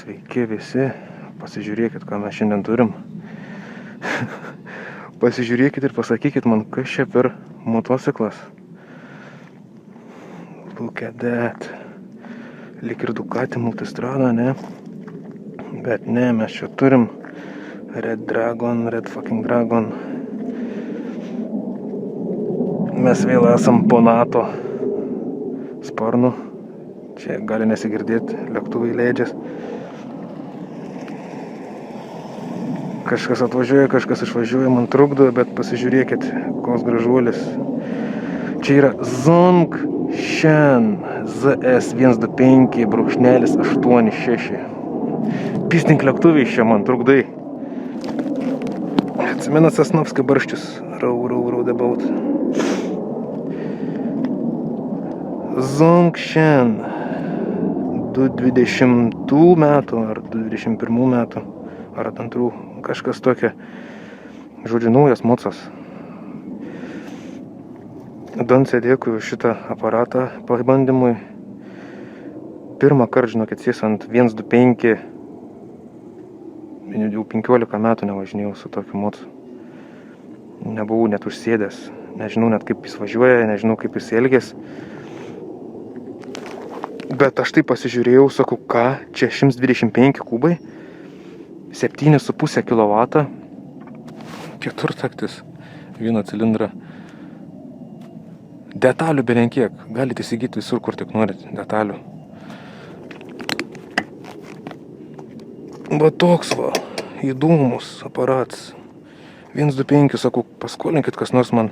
Sveiki visi, pasižiūrėkit, ką mes šiandien turim. Pasižiūrėkit ir pasakykit man, kas čia per motociklas. Look at that. Lik ir Ducati Multistrada, ne? Bet ne, mes čia turim Red fucking Dragon. Mes vėl esam po NATO sparnu. Čia gali nesigirdėti, lėktuvai leidžias. Kažkas atvažiuoja, kažkas išvažiuoja, man trukdo, bet pasižiūrėkit, koks gražuolis. Čia yra Zongshan ZS125-86. Pistink lėktuviai čia, man trukdai. Atsimenat Sosnovskio barščius? Row about. Zongshan 2020 metų ar 2021 metų ar antrų, kažkas tokia. Žodžiu, naujas mocas. Donce, dėkui už šitą aparatą pabandymui. Pirmą kartą, žinokit, sės ant 125. Jau 15 metų nevažinėjau su tokiu mocu. Nebuvau net užsėdęs. Nežinau net kaip jis važiuoja, nežinau kaip jis elgės. Bet aš tai pasižiūrėjau, sakau, ką, čia 125 kubai, 7,5 kW, keturtaktis, vieną cilindrą. Detalių belenkiek, galite įsigyti visur, kur tik norit, detalių. Va toks va, įdomus aparatas. 125, sakau, paskolinkit kas nors man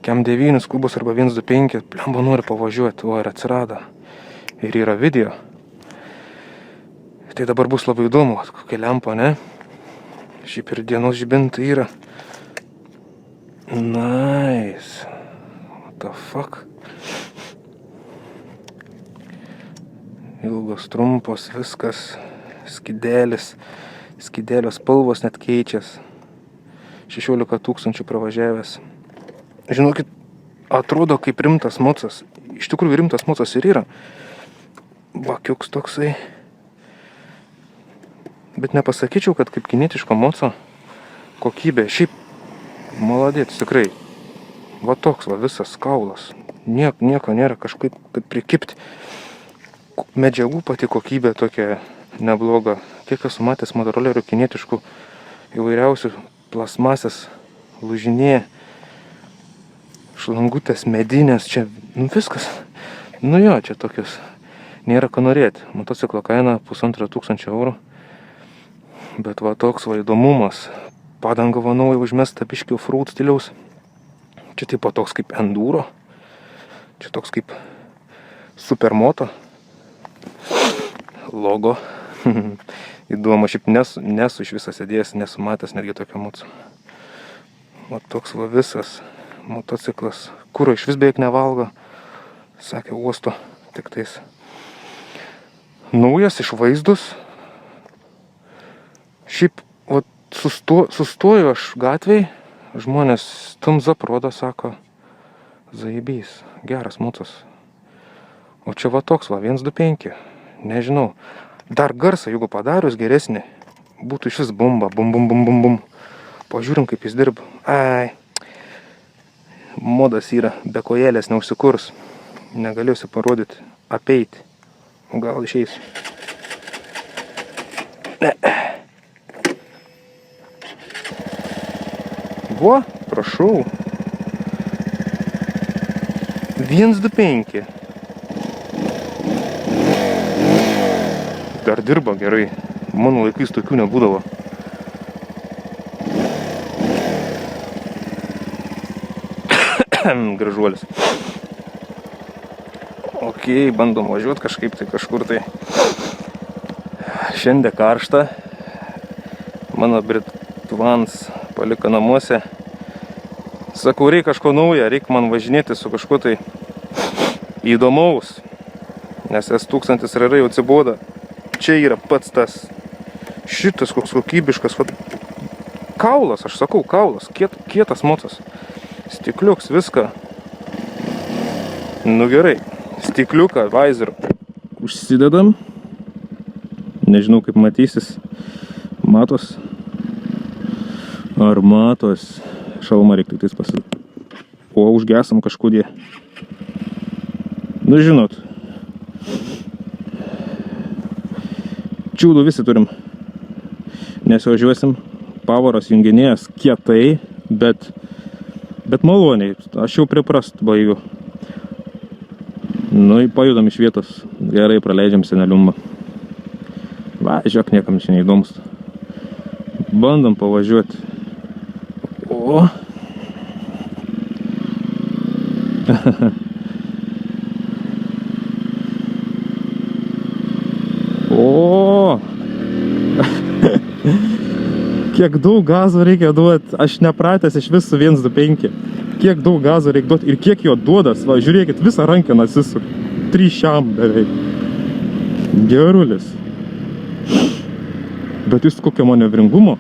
kem 9 kubus arba 125, plemba nori pavažiuoti, o ir atsirado. Ir yra video. Tai dabar bus labai įdomu, kokia lempa, ne? Šiaip ir dienos žibintai yra. Nice. What the fuck? Ilgos, trumpos, viskas. Skidelio spalvos net keičias. 16 000 pravažiavęs. Žinokit, atrodo kaip rimtas mocas. Iš tikrųjų rimtas mocas ir yra. Vakiuks toksai. Bet nepasakyčiau, kad kaip kinietiško moco kokybė. Šiaip maladėtis tikrai. Va toks va visas kaulas. Nieko nėra kažkaip prikipti. Medžiagų pati kokybė tokia nebloga. Kiek esu matęs motorolerių kinietiškų įvairiausių plasmasės lūžinėje. Šlangutės medinės. Čia viskas. Nu jo, čia tokios. Nėra ką norėti. Motociklo kaina 1500 eurų. Bet va toks va įdomumas. Padanga va nauja užmesta biškių off-road stiliaus. Čia taip pat toks kaip enduro. Čia toks kaip supermoto. Logo. Įdomu, šiaip nesu iš visą sėdėjęs, nesu matęs netgi tokio moco. Va toks va visas motociklas. Kuro iš vis beveik nevalgo. Sakė, uosto tik tais. Naujas išvaizdus. Šiaip vat, sustoju aš gatvėj, žmonės thumbs up rodo, sako, zaibys, geras mocas. O čia va toks va, 125, nežinau. Dar garsą, jeigu padarius geresnį, būtų šis bomba, bum. Pažiūrim, kaip jis dirba. Ai, modas yra, be kojelės neužsikurs. Negalėsiu parodyti, apeiti. Gal išeis. Ne. Vo, prašau. 125. Dar dirba gerai. Mano laikais tokių nebūdavo. Gražuolis. Ok, bandom važiuoti kažkaip tai kažkur tai. Šiandien karšta. Mano Britvans paliko namuose. Sakau, reik kažko naujo, reik man važinėti su kažko tai įdomaus. Nes S1000 RR jau atsiboda. Čia yra pats tas. Šitas koks kokybiškas. Kaulas, aš sakau, kaulas. Kietas mocas. Stikliuks, viską. Nu gerai. Stikliuką, vaizerą užsidedam. Nežinau, kaip matysis. Matos? Ar matos? Šalmą reikia tik tais pasidėti. O, užgesam kažkodė. Nu, žinot. Čiūdų visi turim. Nesivažiuosim. Pavaras junginėjas kietai, bet maloniai. Aš jau priprast baigiu. Nu, pajudam iš vietos. Gerai praleidžiam seneliumą. Va, žiūrėk, niekam čia neįdomus. Bandom pavažiuoti. O. O. Kiek daug gazo reikia duoti. Aš nepratęs iš visų 125. Kiek daug gazo reikia duoti ir kiek jo duodas. Va, žiūrėkit, visą rankeną atsisuk. 3 beveik. Gerulis. Bet jūs kokio manevringumo.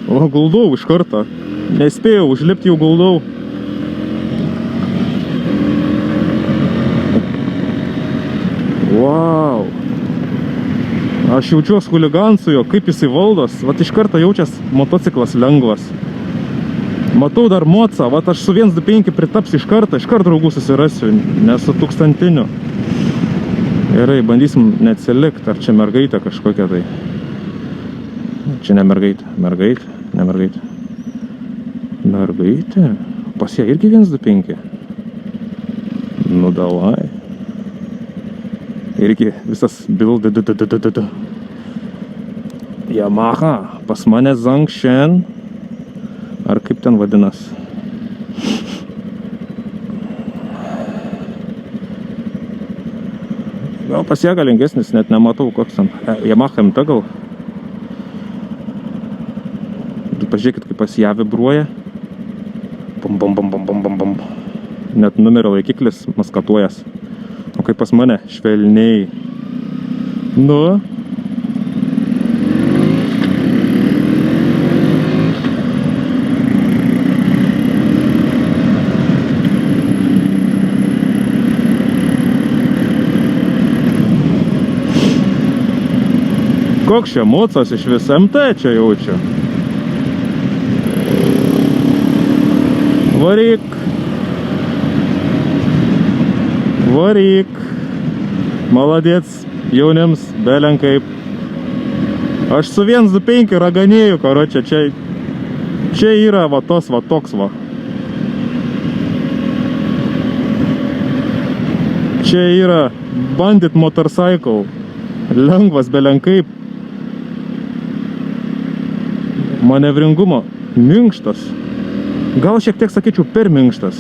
O, guldau iš karto. Nespėjau, užlipti jau guldau. Wow. Aš jaučiuos huligansu jo, kaip jisai valdos. Vat iš karto jaučias motociklas lengvas. Matau dar mocą, vat aš su 125 pritaps iš karto draugų susirasiu, nesu tūkstantiniu. Gerai, bandysim neatsilikti, ar čia mergaitė kažkokia tai. Čia ne mergaitė, ne mergaitė. Mergaitė? Pas ją irgi 125. Nu davai. Irgi visas build. Yamaha, pas mane Zangshen. Ar kaip ten vadinas? Gal pas ją galingesnis, net nematau koks ten. Yamaha MT gal. Pažiūrėkit, kaip pas ją vibruoja. Bum. Net numerio laikiklis maskatuojas. O kaip pas mane, švelniai. Nu. Koks čia mocas iš vis MT čia jaučiu. Varyk. Maladėc, jaunims, belenkaip. Aš su 125 raganėju, karočią, čia yra va tos, va toks va. Čia yra Bandit Motorcycle. Lengvas, belenkaip. Manevringumo minkštas. Gal šiek tiek sakyčiau per minkštas.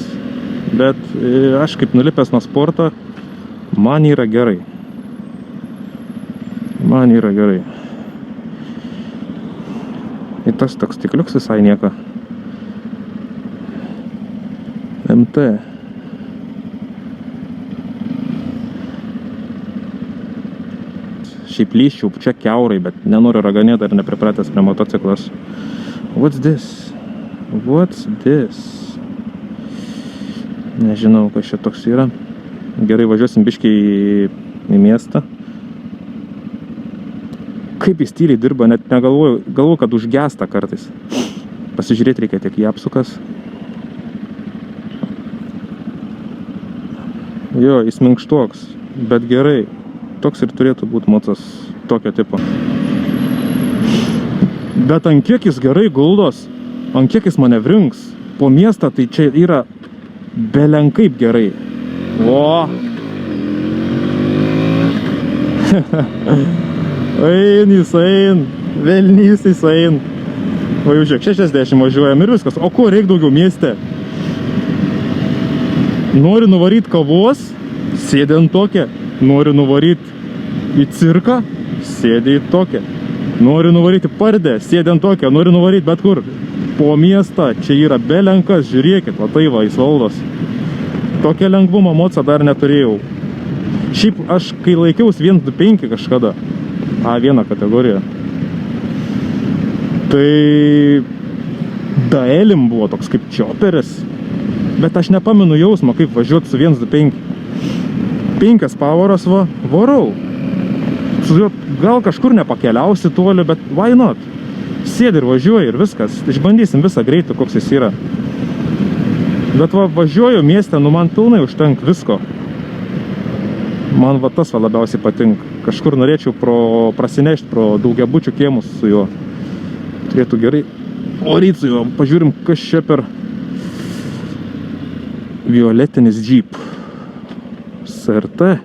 Bet aš kaip nulipęs nuo sporto, man yra gerai. Ir tas toks stikliuks visai nieko. MT. Šiaip lyščiau čia kiaurai, bet nenoriu raganėti ar nepripratęs prie motociklas. What's this? Nežinau, kas čia toks yra. Gerai, važiuosim biškį į miestą. Kaip jis tyliai dirba, net negalvoju, kad užgesta kartais. Pasižiūrėti reikia tiek į apsukas. Jo, jis minkštoks, bet gerai. Toks ir turėtų būti mocas tokio tipo. Bet ant kiek jis gerai guldos, ant kiek jis manevrinks. Po miestą tai čia yra belenkaip gerai. O! Jis ein. Velnys jis ein. O jau žiūrėk, 60 važiuojam ir viskas. O ko reikia daugiau mieste? Noriu nuvaryti kavos, sėdė ant tokią. Noriu nuvaryti į cirką, sėdė į tokią. Noriu nuvaryti pardę, sėdė ant tokią. Noriu nuvaryti bet kur. Po miestą, čia yra belenkas, žiūrėkit, va tai va, jis valdos. Tokią lengvumą mocą dar neturėjau. Šiaip aš, kai laikiaus 125 kažkada, A1 kategorija, tai Daelim buvo toks kaip čioperis, bet aš nepamenu jausmo, kaip važiuoti su 125. 5 pavaras va, varau. su juo gal kažkur nepakeliausi toli, bet why not? Sėdi ir važiuoji ir viskas. Išbandysim visą greitį, koks jis yra. Bet va, važiuoju mieste, nu man pilnai užtenk visko. Man va tas va labiausiai patinka. Kažkur norėčiau prasinešti pro daugiabučių kiemus su juo. Turėtų gerai oryt su juo. Pažiūrim, kas čia per violetinis Jeep. SRT.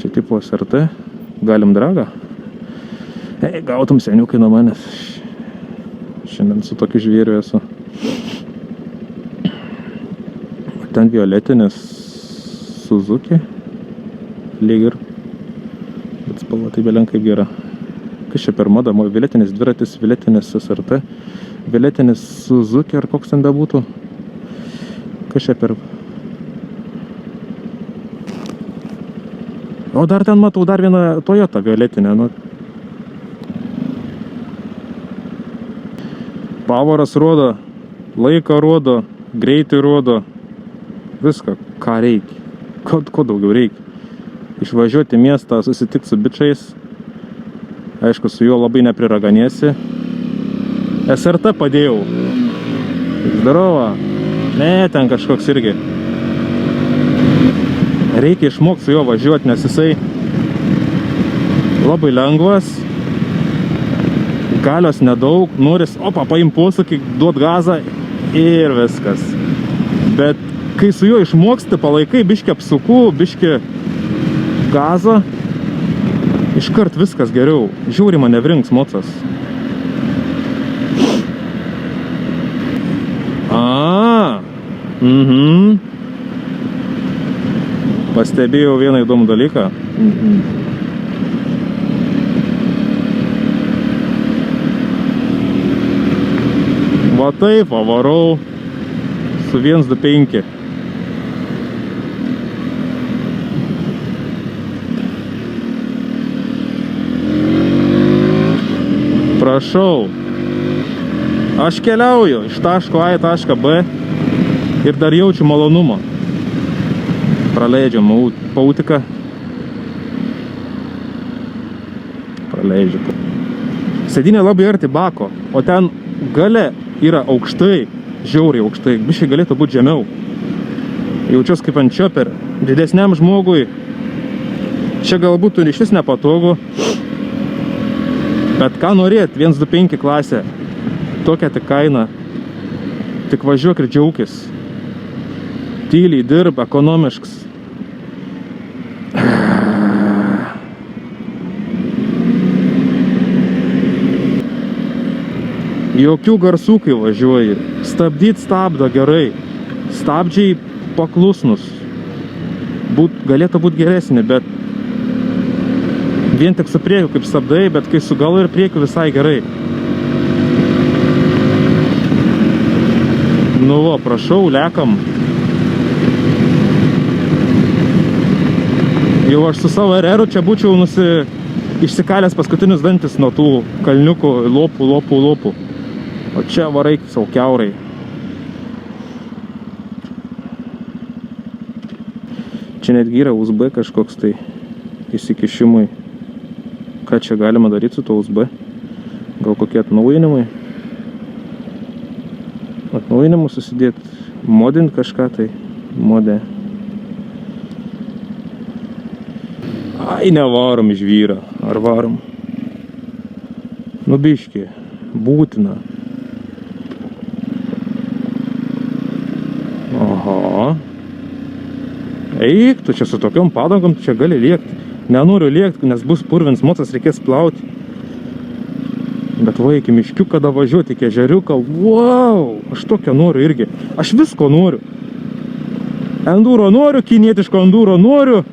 Čia tipo SRT. Galim dragą. Ei, gautum seniukai nuo manęs. Šiandien su tokiu žvėriu esu. Ten violetinis Suzuki. Lyg ir. Bet spalva tai vėliau kaip gera. Kas čia per moda? Violetinis dviratis, violetinis SRT. Violetinis Suzuki ar koks ten bebūtų. Kas čia per... O dar ten matau dar vieną Toyota violetinę. Nu. Pavaras rodo, laiką rodo, greitį rodo. Viską, ką reikia. Ko daugiau reikia. Išvažiuoti į miestą, susitikti su bičiais. Aišku, su juo labai nepriraganėsi. SRT padėjau. Zdarova. Ne, ten kažkoks irgi. Reikia išmokti su juo važiuoti, nes jisai labai lengvas. Galios nedaug. Noris, paim posūkį, duot gazą ir viskas. Bet kai su juo išmoksti, palaikai biškį apsukų, biškį gazą, iškart viskas geriau. Žiūri manevrinks mocas. Pastebėjau vieną įdomų dalyką. Va taip, varau su 1.25. Prašau. Aš keliauju iš taško A į tašką B ir dar jaučiu malonumą. Praleidžiam pautiką. Praleidžiu. Sėdynė labai arti bako, o ten gale yra aukštai, žiauriai aukštai. Biškai galėtų būti žemiau. Jaučiuosi kaip ant čioper. Didesniam žmogui čia galbūt iš vis nepatogu. Bet ką norėt, 1.25 klasė. Tokia tik kaina. Tik važiuok ir džiaukis. Tyliai dirb, ekonomiškas. Jokių garsų, kai važiuoji. Stabdyt stabdo gerai. Stabdžiai paklusnus. Galėtų būti geresni, bet vien tik su priekiu kaip stabdai, bet kai su galu ir priekiu visai gerai. Nu va, prašau, lekam. Jau aš su savo RR čia būčiau išsikalęs paskutinius dantis nuo tų kalniukų lopų. O čia varai savo kiaurai. Čia netgi yra USB kažkoks tai įsikišimui. Ką čia galima daryti su to USB? Gal kokie atnaujinimai? Atnaujinimus susidėti, modinti kažką tai. Modė. Ai, nevarom iš vyro. Ar varom? Nu biški, būtina. Aha. Eik, tu čia su tokiom padangom, tu čia gali lėkti. Nenoriu lėkti, nes bus purvins mocas, reikės plauti. Bet va, iki miškių, kada važiuoti, iki ežeriuką. Wow, aš tokio noriu irgi. Aš visko noriu. Enduro noriu, kinietiško enduro noriu.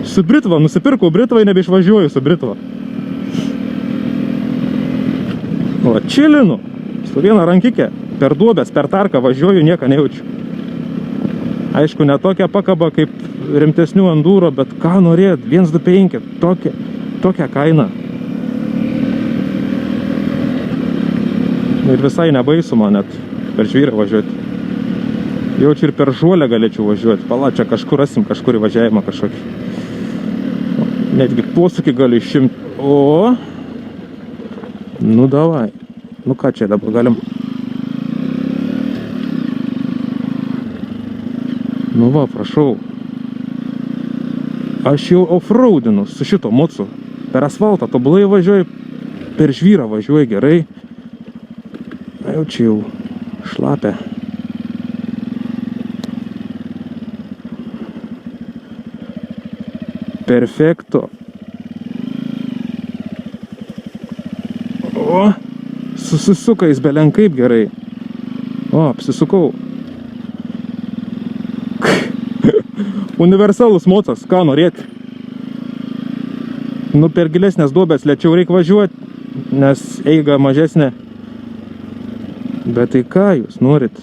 Su Britva, nusipirkau Britvą ir nebeišvažiuoju su Britva. O, čilinu. Su viena rankikė. Per duobės, per tarką važiuoju, nieko nejaučiu. Aišku, ne tokia pakaba kaip rimtesnių enduro, bet ką norėt, 1.25, tokia kaina. Ir visai nebaisu man net per žvyrą važiuoti. Jaučiu ir per žuolę galėčiau važiuoti. Pala, čia kažkur rasim, kažkur įvažiavimą kažkokį. posūkį gali išimti. O. Nu davai. Nu ką čia dabar galim. Nu va, prašau. Aš jau offroadinu su šito mocu. Per asfaltą tobulai važiuoju, per žvyrą važiuoju gerai. Jau čia jau šlapia. Perfekto. O, susisuka jis belenkaip gerai. O, apsisukau. Universalus mocas, ką norėti. Nu, per gilesnės duobės lėčiau reikia važiuoti, nes eiga mažesnė. Bet tai ką jūs norit?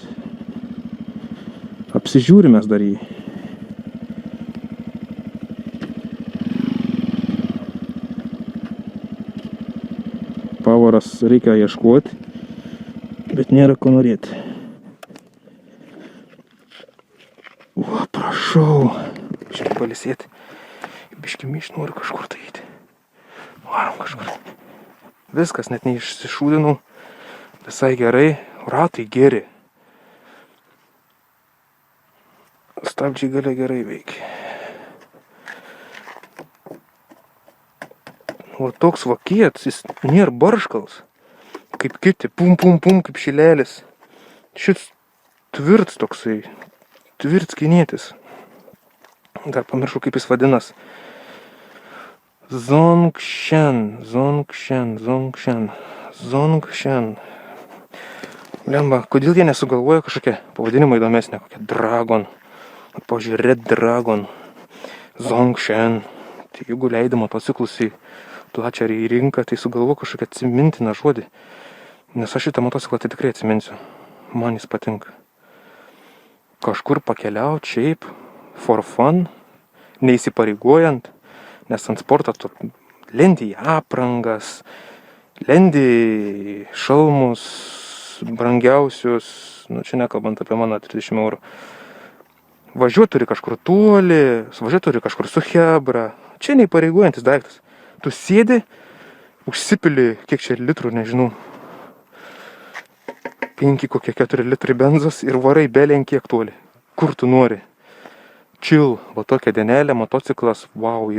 Apsižiūrimės dar jį. Pavaras reikia ieškoti, bet nėra ko norėti. O, prašau. Biškį palisėti. Biškį mišt noriu kažkur tai eiti. Varom kažkur. Viskas, net neišsišūdinau. Visai gerai. Ratai geri. Stabdžiai galia gerai veikia. O toks vakietis, jis nėra barškals. Kaip kiti, pum, pum, pum, kaip šilelis. Šis tvirts toksai. Tvirts kinėtis. Dar pamiršau, kaip jis vadinas. Zongshen. Lemba, kodėl jie nesugalvoja kažkokią pavadinimą įdomesnę, kokią Dragon. Pavyzdžiui, Red Dragon. Zongshen. Tai jeigu leidi motociklus į plačią į rinką, tai sugalvo kažkokią atsimintiną žodį. Nes aš šitą motociklą tai tikrai atsiminsiu. Man jis patinka. Kažkur pakeliauti šiaip, for fun, neįsipareigojant, nes ant sportą tu lendi į aprangas, lendi į šalmus, brangiausius, nu čia nekalbant apie mano 30 eurų. Važiuoti turi kažkur toli, važiuoti turi kažkur su chebra. Čia neįpareigojantis daiktas. Tu sėdi, užsipili, kiek čia litrų, nežinau, 5 kokie 4 litrai benzos ir varai belien kiek toli. Kur tu nori. Chill, va tokia dienelė, motociklas, wow.